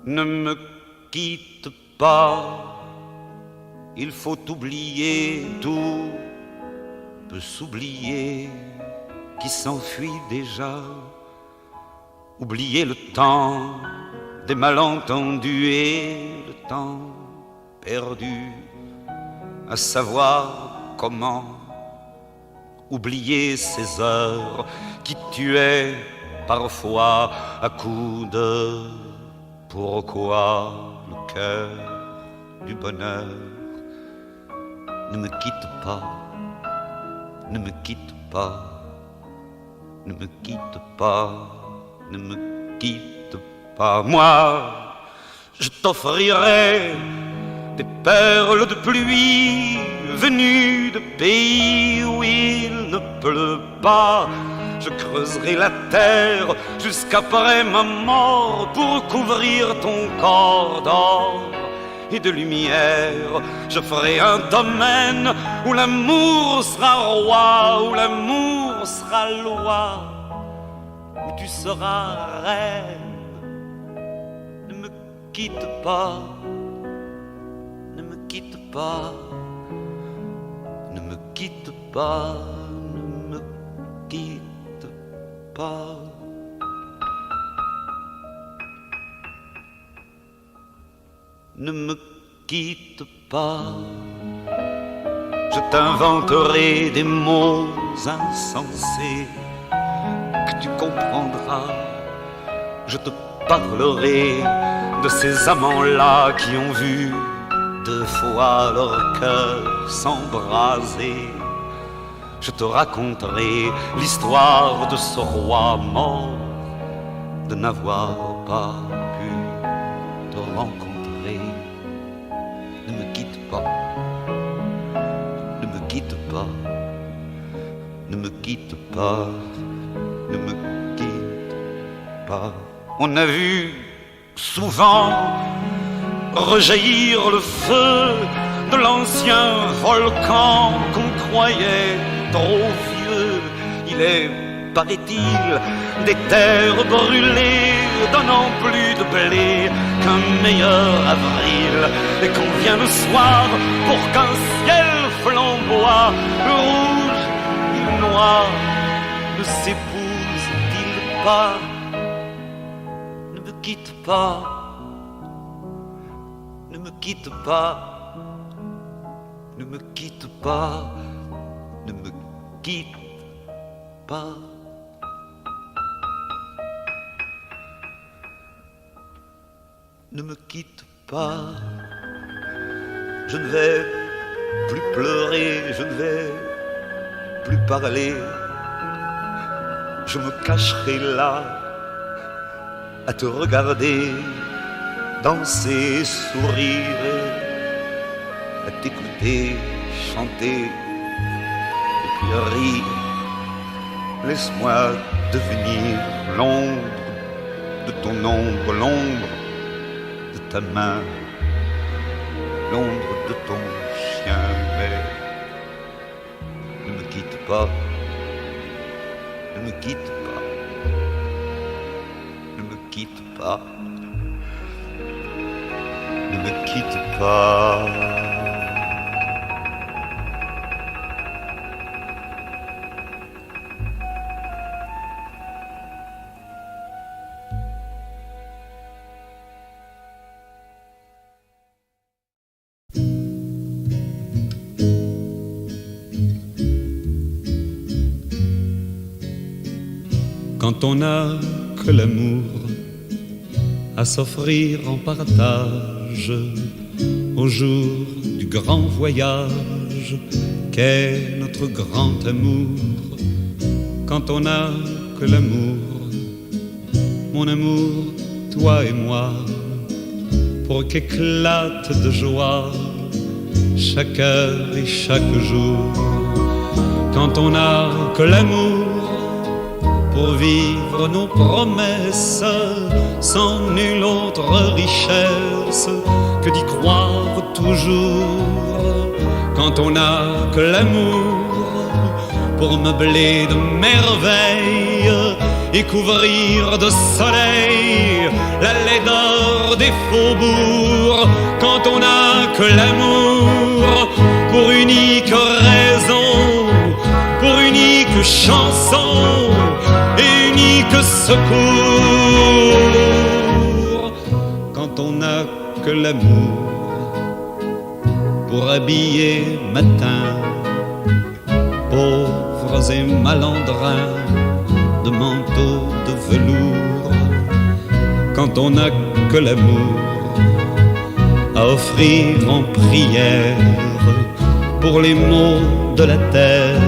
Ne me quitte pas, il faut oublier, tout peut s'oublier qui s'enfuit déjà. Oublier le temps des malentendus et le temps perdu à savoir comment. Oublier ces heures qui tuaient parfois à coups de pourquoi le cœur du bonheur. Ne me quitte pas, ne me quitte pas, ne me quitte pas, ne me quitte pas. Moi, je t'offrirai des perles de pluie venues de pays où il ne pleut pas. Je creuserai la terre jusqu'après ma mort pour couvrir ton corps d'or et de lumière. Je ferai un domaine où l'amour sera roi, où l'amour sera loi, où tu seras reine. Ne me quitte pas, ne me quitte pas, ne me quitte pas, ne me quitte pas. Ne me quitte pas, je t'inventerai des mots insensés que tu comprendras. Je te parlerai de ces amants-là qui ont vu 2 fois leur cœur s'embraser. Je te raconterai l'histoire de ce roi mort, de n'avoir pas pu te rencontrer. Ne me quitte pas, ne me quitte pas, ne me quitte pas, ne me quitte pas. On a vu souvent rejaillir le feu de l'ancien volcan qu'on croyait trop vieux. Il est, paraît-il, des terres brûlées donnant plus de blé qu'un meilleur avril, et qu'on vient le soir pour qu'un ciel flamboie. Le rouge et le noir ne s'épousent-ils pas? Ne me quitte pas, ne me quitte pas, ne me quitte pas, ne me quitte pas. Ne me quitte pas, je ne vais plus pleurer, je ne vais plus parler. Je me cacherai là à te regarder danser, sourire, à t'écouter chanter et puis rire. Laisse-moi devenir l'ombre de ton ombre, l'ombre de ta main, l'ombre de ton chien. Mais ne me quitte pas, ne me quitte pas, ne me quitte pas, ne me quitte pas. Quand on n'a que l'amour à s'offrir en partage au jour du grand voyage qu'est notre grand amour. Quand on n'a que l'amour, mon amour, toi et moi, pour qu'éclate de joie chaque heure et chaque jour. Quand on n'a que l'amour pour vivre nos promesses, sans nulle autre richesse que d'y croire toujours. Quand on n'a que l'amour pour meubler de merveilles et couvrir de soleil la laideur des faubourgs. Quand on n'a que l'amour pour unique raison, pour unique chanson et unique secours. Quand on n'a que l'amour pour habiller matin pauvres et malandrins de manteaux de velours. Quand on n'a que l'amour à offrir en prière pour les maux de la terre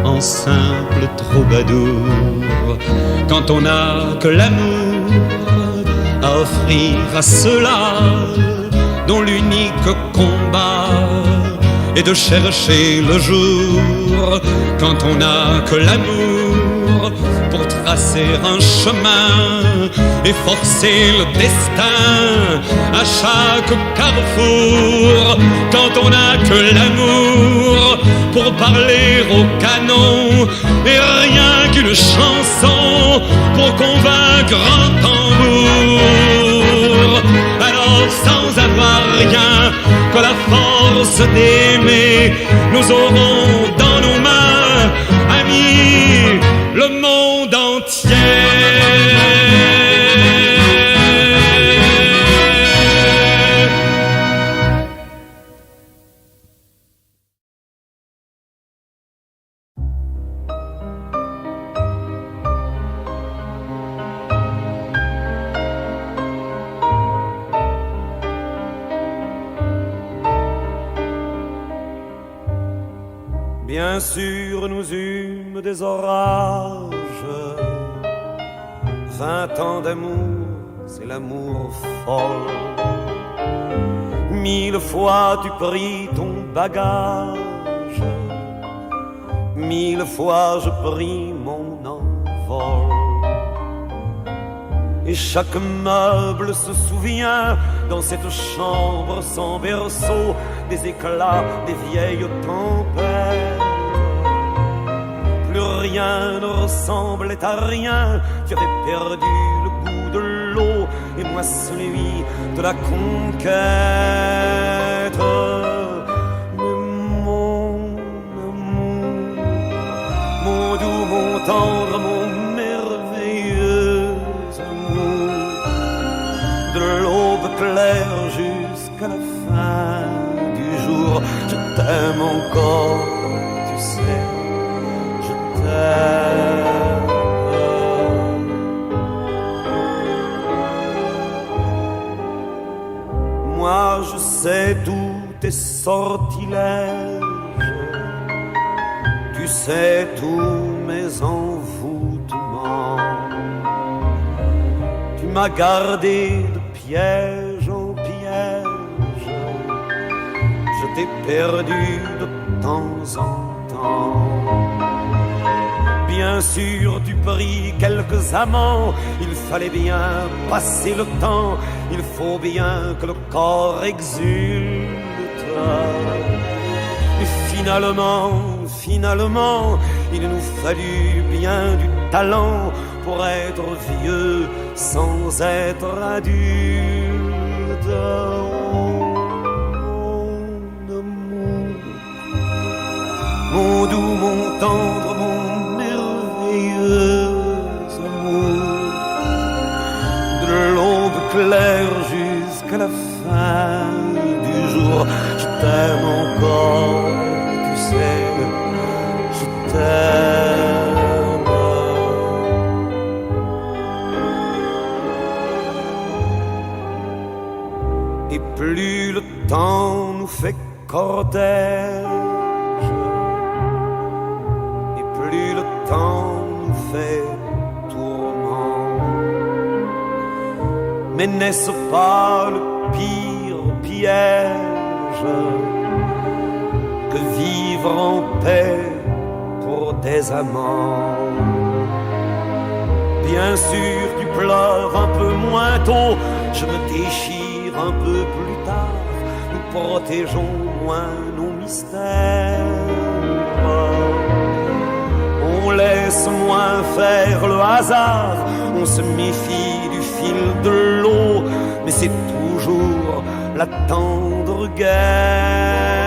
en simple troubadour. Quand on n'a que l'amour à offrir à ceux-là dont l'unique combat est de chercher le jour. Quand on n'a que l'amour pour tracer un chemin et forcer le destin à chaque carrefour. Quand on n'a que l'amour pour parler au canon et rien qu'une chanson pour convaincre un tambour. Alors sans avoir rien que la force d'aimer, nous aurons dans nos mains, amis, le monde entier. Bien sûr, nous eûmes des orages. 20 ans d'amour, c'est l'amour folle. 1000 fois tu pris ton bagage, 1000 fois je pris mon envol. Et chaque meuble se souvient dans cette chambre sans berceau des éclats des vieilles tempêtes. Plus rien ne ressemblait à rien, tu avais perdu le goût de l'eau et moi celui de la conquête. Mais mon amour, mon doux, mon tendre, mon merveilleux amour, de l'aube claire jusqu'à la fin du jour, je t'aime encore, tu sais, je t'aime. Moi je sais tous tes sortilèges, tu sais tous mes envoûtements. Tu m'as gardé de piège en piège, je t'ai perdu de temps en temps. Bien sûr, tu pris quelques amants, il fallait bien passer le temps, il faut bien que le corps exulte. Et finalement, il nous fallut bien du talent pour être vieux sans être adulte. Mon doux, mon tendre, mon merveilleux amour, de l'aube claire jusqu'à la fin du jour, je t'aime encore, tu sais, je t'aime. Et plus le temps nous fait cortège, plus le temps nous fait tourment. Mais n'est-ce pas le pire piège que vivre en paix pour des amants? Bien sûr, tu pleures un peu moins tôt, je me déchire un peu plus tard, nous protégeons moins nos mystères. On laisse laisse moins faire le hasard. On se méfie du fil de l'eau, mais c'est toujours la tendre guerre.